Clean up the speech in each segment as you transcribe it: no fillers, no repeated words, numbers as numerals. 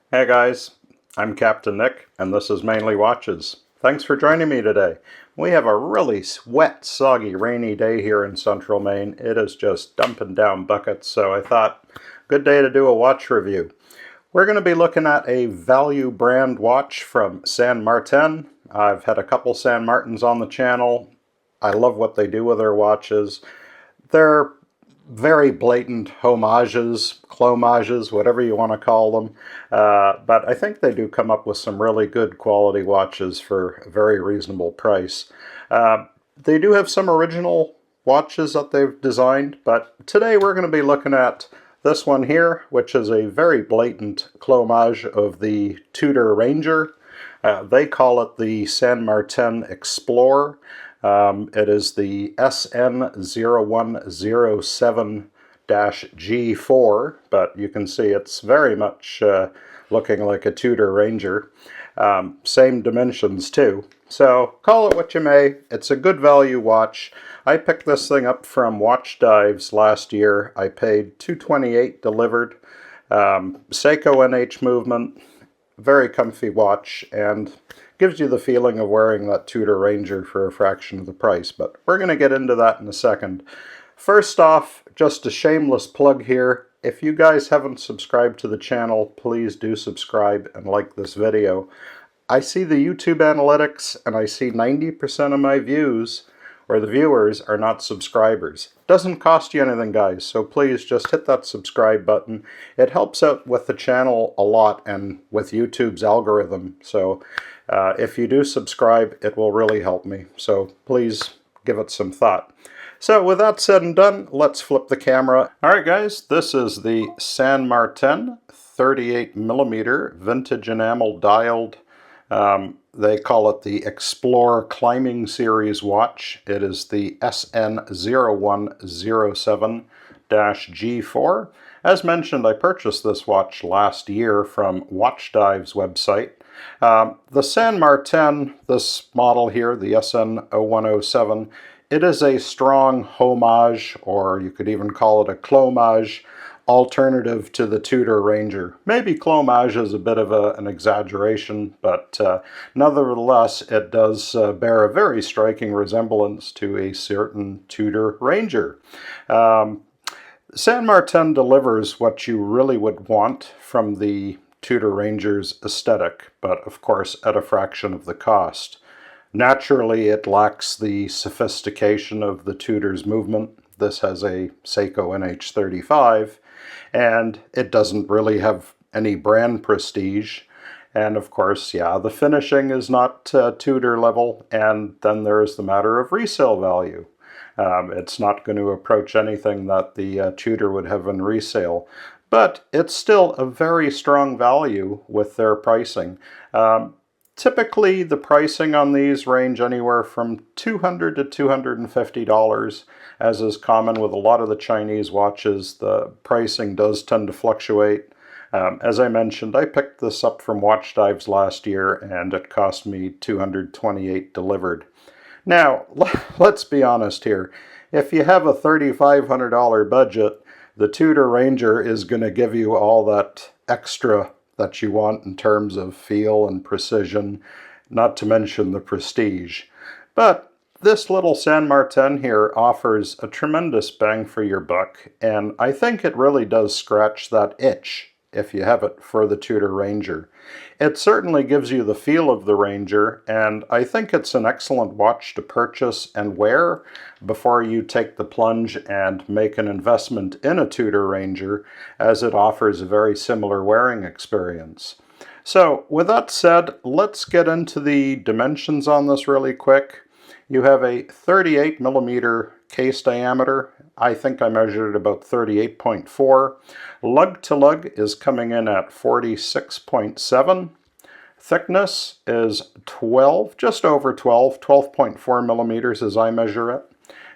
Hey guys, I'm Captain Nick, and this is Mainly Watches. Thanks for joining me today. We have a really wet, soggy, rainy day here in central Maine. It is just dumping down buckets, so I thought, good day to do a watch review. We're going to be looking at a value brand watch from San Martin. I've had a couple San Martins on the channel. I love what they do with their watches. They're very blatant homages, clomages, whatever you want to call them. But I think they do come up with some really good quality watches for a very reasonable price. They do have some original watches that they've designed, but today we're going to be looking at this one here, which is a very blatant clomage of the Tudor Ranger. They call it the San Martin Explorer. It is the SN0107-G4, but you can see it's very much looking like a Tudor Ranger. Same dimensions too. So call it what you may, it's a good value watch. I picked this thing up from Watch Dives last year. I paid $228 delivered. Seiko NH movement, very comfy watch, and gives you the feeling of wearing that Tudor Ranger for a fraction of the price, but we're going to get into that in a second. First off, just a shameless plug here. If you guys haven't subscribed to the channel, please do subscribe and like this video. I see the YouTube analytics and I see 90% of my views, or the viewers, are not subscribers. Doesn't cost you anything, guys, so please just hit that subscribe button. It helps out with the channel a lot and with YouTube's algorithm, so if you do subscribe, it will really help me, so please give it some thought. So with that said and done, let's flip the camera. Alright guys, this is the San Martin 38mm vintage enamel dialed. They call it the Explorer Climbing Series watch. It is the SN0107-G4. As mentioned, I purchased this watch last year from Watch Dives website. The San Martin, this model here, the SN0107, it is a strong homage, or you could even call it a clomage, alternative to the Tudor Ranger. Maybe clomage is a bit of an exaggeration, but nevertheless it does bear a very striking resemblance to a certain Tudor Ranger. San Martin delivers what you really would want from the Tudor Ranger's aesthetic, but of course at a fraction of the cost. Naturally, it lacks the sophistication of the Tudor's movement. This has a Seiko NH35, and it doesn't really have any brand prestige. And of course, yeah, the finishing is not Tudor level, and then there's the matter of resale value. It's not going to approach anything that the Tudor would have in resale, but it's still a very strong value with their pricing. Typically, the pricing on these range anywhere from $200 to $250, as is common with a lot of the Chinese watches. The pricing does tend to fluctuate. As I mentioned, I picked this up from Watch Dives last year, and it cost me $228 delivered. Now, let's be honest here. If you have a $3,500 budget, the Tudor Ranger is going to give you all that extra that you want in terms of feel and precision, not to mention the prestige. But this little San Martin here offers a tremendous bang for your buck, and I think it really does scratch that itch if you have it for the Tudor Ranger. It certainly gives you the feel of the Ranger, and I think it's an excellent watch to purchase and wear before you take the plunge and make an investment in a Tudor Ranger, as it offers a very similar wearing experience. So with that said, let's get into the dimensions on this really quick. You have a 38mm case diameter. I think I measured it about 38.4. Lug to lug is coming in at 46.7. Thickness is 12, just over 12, 12.4 millimeters as I measure it.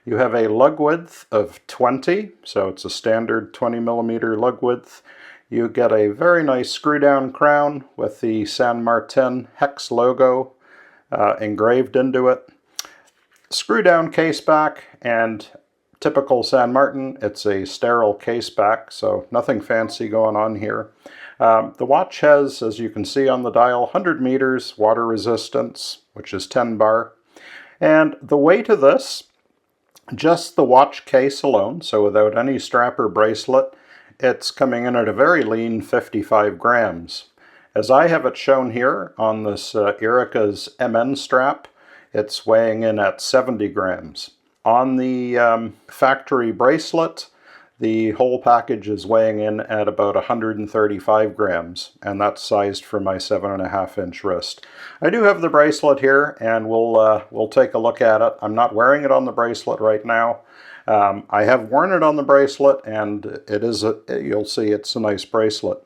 You have a lug width of 20, so it's a standard 20 millimeter lug width. You get a very nice screw down crown with the San Martin hex logo engraved into it. Screw down case back, and typical San Martin, it's a sterile case back, so nothing fancy going on here. The watch has, as you can see on the dial, 100 meters water resistance, which is 10 bar. And the weight of this, just the watch case alone, so without any strap or bracelet, it's coming in at a very lean 55 grams. As I have it shown here on this Erica's MN strap, it's weighing in at 70 grams. On the factory bracelet, the whole package is weighing in at about 135 grams, and that's sized for my 7.5-inch wrist. I do have the bracelet here, and we'll take a look at it. I'm not wearing it on the bracelet right now. I have worn it on the bracelet, and it is you'll see it's a nice bracelet.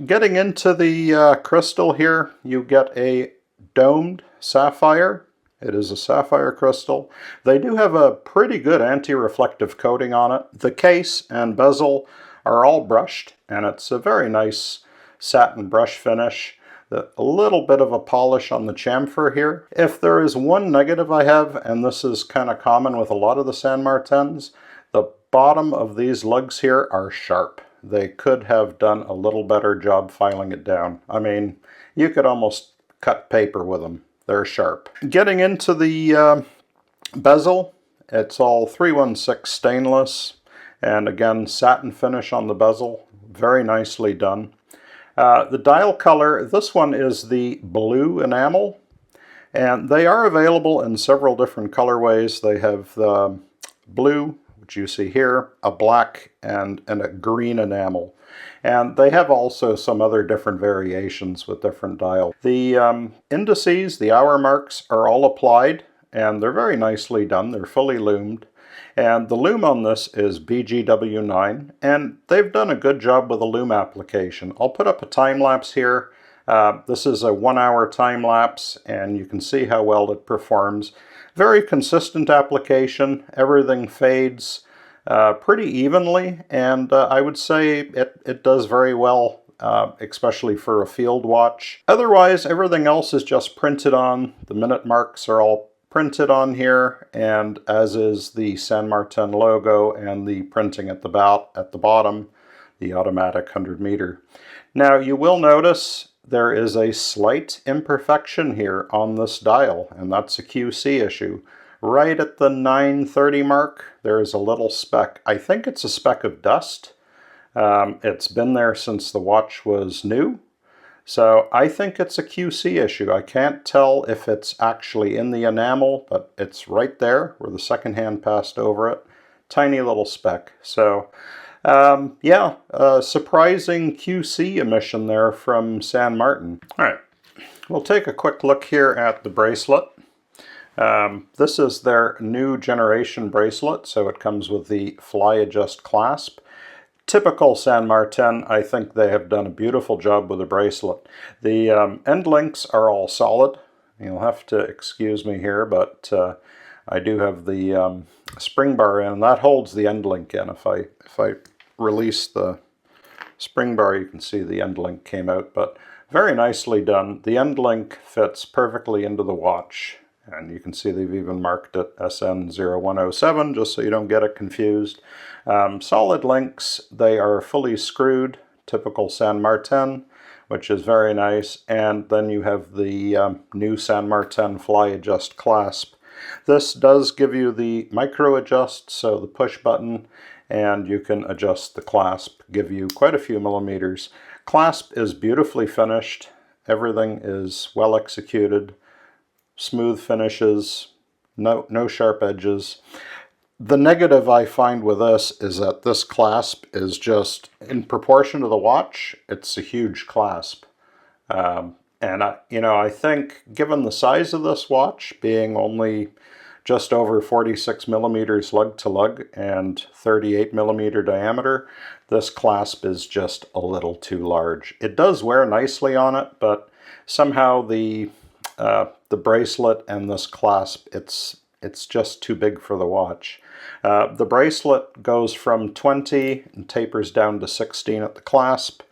Getting into the crystal here, you get a domed sapphire. It is a sapphire crystal. They do have a pretty good anti-reflective coating on it. The case and bezel are all brushed, and it's a very nice satin brush finish. A little bit of a polish on the chamfer here. If there is one negative I have, and this is kind of common with a lot of the San Martins, the bottom of these lugs here are sharp. They could have done a little better job filing it down. I mean, you could almost cut paper with them. They're sharp. Getting into the bezel, it's all 316 stainless, and again, satin finish on the bezel. Very nicely done. The dial color, this one is the blue enamel, and they are available in several different colorways. They have the blue, which you see here, a black, and a green enamel. And they have also some other different variations with different dials. The indices, the hour marks, are all applied, and they're very nicely done. They're fully loomed. And the loom on this is BGW9, and they've done a good job with the loom application. I'll put up a time lapse here. This is a 1-hour time lapse, and you can see how well it performs. Very consistent application. Everything fades pretty evenly, and I would say it does very well, especially for a field watch. Otherwise, everything else is just printed on. The minute marks are all printed on here, and as is the San Martin logo and the printing at the bottom, the automatic 100 meter. Now you will notice there is a slight imperfection here on this dial, and that's a QC issue. Right at the 9:30 mark, there is a little speck. I think it's a speck of dust. It's been there since the watch was new. So I think it's a QC issue. I can't tell if it's actually in the enamel, but it's right there where the second hand passed over it. Tiny little speck. So yeah, a surprising QC emission there from San Martin. All right, we'll take a quick look here at the bracelet. This is their new generation bracelet, so it comes with the fly adjust clasp. Typical San Martin, I think they have done a beautiful job with the bracelet. The end links are all solid. You'll have to excuse me here, but I do have the spring bar in, and that holds the end link in. If I release the spring bar, you can see the end link came out, but very nicely done. The end link fits perfectly into the watch, and you can see they've even marked it SN0107, just so you don't get it confused. Solid links, they are fully screwed, typical San Martin, which is very nice, and then you have the new San Martin fly adjust clasp. This does give you the micro adjust, so the push button, and you can adjust the clasp, give you quite a few millimeters. Clasp is beautifully finished, everything is well executed, smooth finishes, no sharp edges. The negative I find with this is that this clasp is just, in proportion to the watch, it's a huge clasp. And I think given the size of this watch, being only just over 46 millimeters lug to lug and 38 millimeter diameter, this clasp is just a little too large. It does wear nicely on it, but somehow the bracelet and this clasp, it's just too big for the watch. The bracelet goes from 20 and tapers down to 16 at the clasp.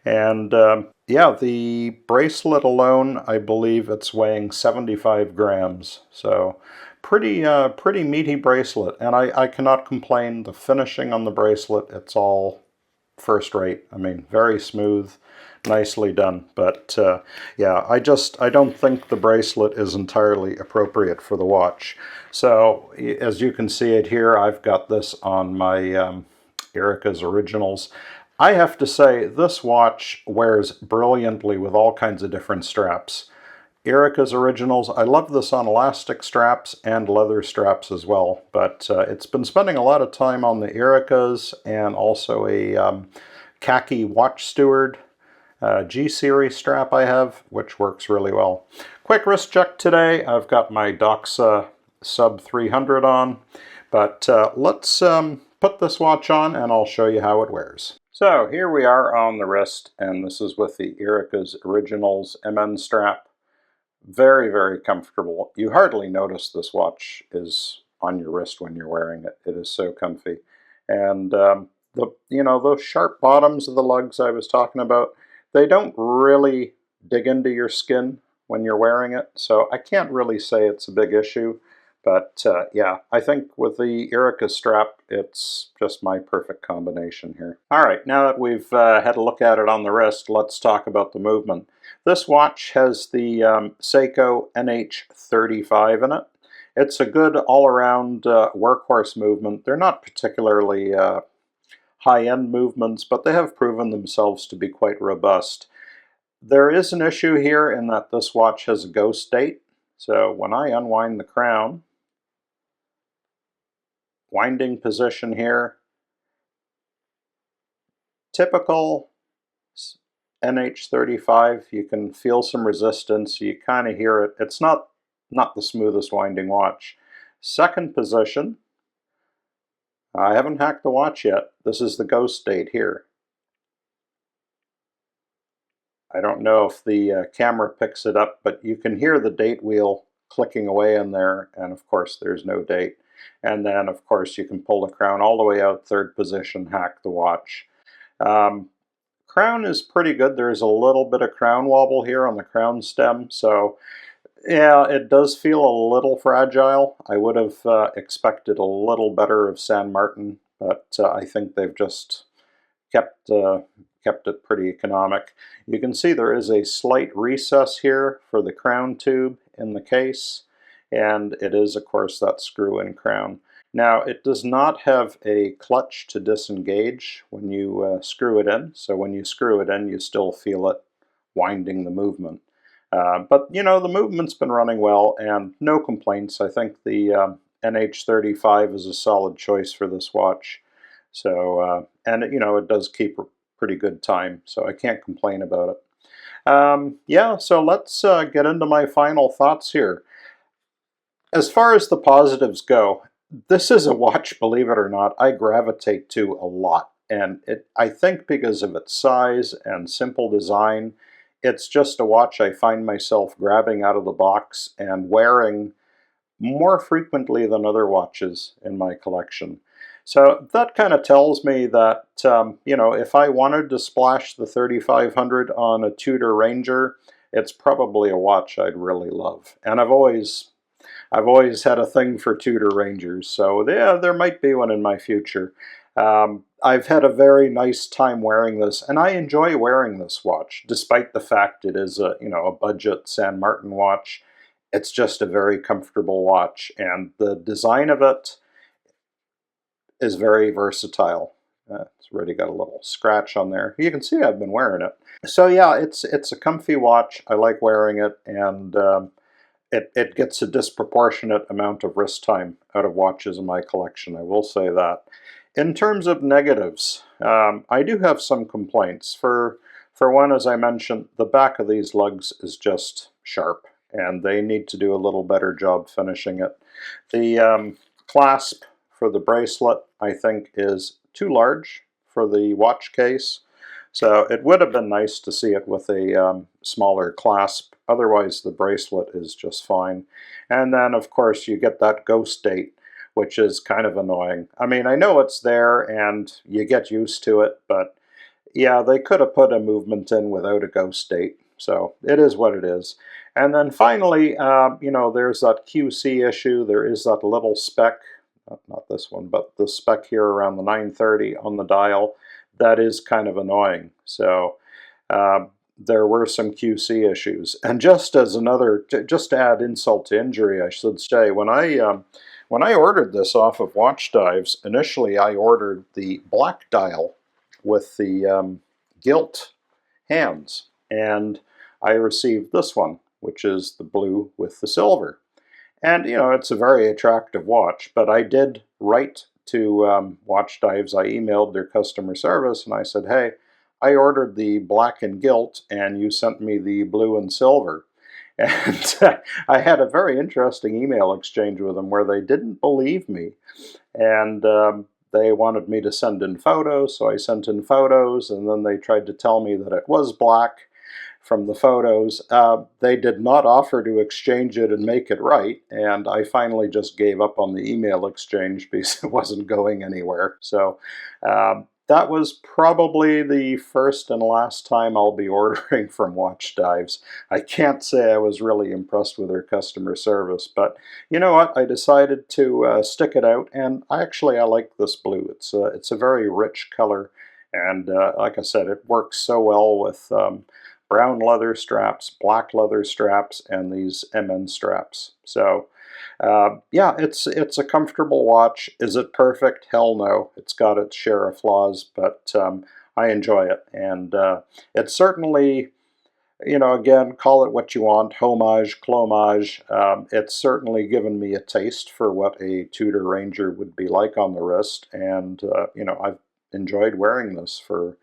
And yeah, the bracelet alone, I believe it's weighing 75 grams. So pretty meaty bracelet. And I cannot complain. The finishing on the bracelet, it's all first rate. I mean, very smooth, nicely done. But yeah, I don't think the bracelet is entirely appropriate for the watch. So as you can see it here, I've got this on my Erica's Originals. I have to say, this watch wears brilliantly with all kinds of different straps. Erica's Originals, I love this on elastic straps and leather straps as well, but it's been spending a lot of time on the Ericas and also a khaki watch steward G-series strap I have, which works really well. Quick wrist check today. I've got my Doxa sub 300 on, but let's put this watch on and I'll show you how it wears. So here we are on the wrist, and this is with the Erica's Originals MN strap. Very, very comfortable. You hardly notice this watch is on your wrist when you're wearing it. It is so comfy. And those sharp bottoms of the lugs I was talking about, they don't really dig into your skin when you're wearing it, so I can't really say it's a big issue. But yeah, I think with the Erica strap, it's just my perfect combination here. All right, now that we've had a look at it on the wrist, let's talk about the movement. This watch has the Seiko NH35 in it. It's a good all-around workhorse movement. They're not particularly high-end movements, but they have proven themselves to be quite robust. There is an issue here in that this watch has a ghost date. So when I unwind the crown, winding position here, typical NH35, you can feel some resistance, you kind of hear it. It's not the smoothest winding watch. Second position, I haven't hacked the watch yet. This is the ghost date here. I don't know if the camera picks it up, but you can hear the date wheel clicking away in there, and of course there's no date. And then of course you can pull the crown all the way out, third position, hack the watch. Crown is pretty good. There's a little bit of crown wobble here on the crown stem, so yeah, it does feel a little fragile. I would have expected a little better of San Martin, but I think they've just kept it pretty economic. You can see there is a slight recess here for the crown tube in the case, and it is, of course, that screw-in crown. Now, it does not have a clutch to disengage when you screw it in, so when you screw it in, you still feel it winding the movement. But, you know, the movement's been running well, and no complaints. I think the NH35 is a solid choice for this watch. So, and you know, it does keep a pretty good time, so I can't complain about it. Yeah, so let's get into my final thoughts here. As far as the positives go, this is a watch, believe it or not, I gravitate to a lot. And I think because of its size and simple design, it's just a watch I find myself grabbing out of the box and wearing more frequently than other watches in my collection. So that kind of tells me that, you know, if I wanted to splash the 3500 on a Tudor Ranger, it's probably a watch I'd really love. And I've always had a thing for Tudor Rangers, so yeah, there might be one in my future. I've had a very nice time wearing this, and I enjoy wearing this watch, despite the fact it is a, you know, a budget San Martin watch. It's just a very comfortable watch, and the design of it is very versatile. It's already got a little scratch on there. You can see I've been wearing it. So yeah, it's a comfy watch. I like wearing it, and it gets a disproportionate amount of wrist time out of watches in my collection, I will say that. In terms of negatives, I do have some complaints. For one, as I mentioned, the back of these lugs is just sharp, and they need to do a little better job finishing it. The clasp for the bracelet, I think, is too large for the watch case. So it would have been nice to see it with a smaller clasp. Otherwise, the bracelet is just fine. And then, of course, you get that ghost date, which is kind of annoying. I mean, I know it's there and you get used to it, but yeah, they could have put a movement in without a ghost date. So it is what it is. And then finally, you know, there's that QC issue. There is that little speck, not this one, but the speck here around the 930 on the dial. that is kind of annoying. So there were some QC issues. And just as another, just to add insult to injury, I should say, when I ordered this off of Watch Dives, initially I ordered the black dial with the gilt hands, and I received this one, which is the blue with the silver. And, you know, it's a very attractive watch, but I did write to Watch Dives. I emailed their customer service and I said, hey, I ordered the black and gilt and you sent me the blue and silver. And I had a very interesting email exchange with them where they didn't believe me. And they wanted me to send in photos, so I sent in photos, and then they tried to tell me that it was black from the photos. They did not offer to exchange it and make it right, and I finally just gave up on the email exchange because it wasn't going anywhere. So that was probably the first and last time I'll be ordering from Watch Dives. I can't say I was really impressed with their customer service, but you know what? I decided to stick it out, and I like this blue. It's a very rich color, and like I said, it works so well with brown leather straps, black leather straps, and these MN straps. So yeah, it's a comfortable watch. Is it perfect? Hell no. It's got its share of flaws, but I enjoy it. And it's certainly, you know, again, call it what you want, homage, clomage. It's certainly given me a taste for what a Tudor Ranger would be like on the wrist. And, you know, I've enjoyed wearing this for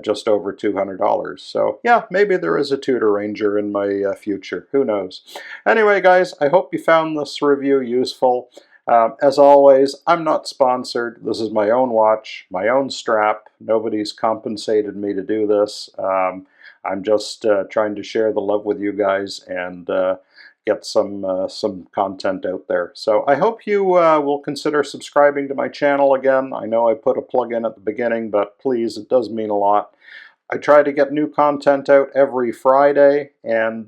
just over $200. So yeah, maybe there is a Tudor Ranger in my future. Who knows? Anyway, guys, I hope you found this review useful. As always, I'm not sponsored. This is my own watch, my own strap. Nobody's compensated me to do this. I'm just trying to share the love with you guys and get some content out there. So I hope you will consider subscribing to my channel again. I know I put a plug in at the beginning, but please, it does mean a lot. I try to get new content out every Friday, and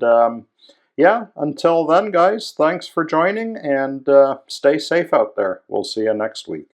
yeah, until then, guys, thanks for joining, and stay safe out there. We'll see you next week.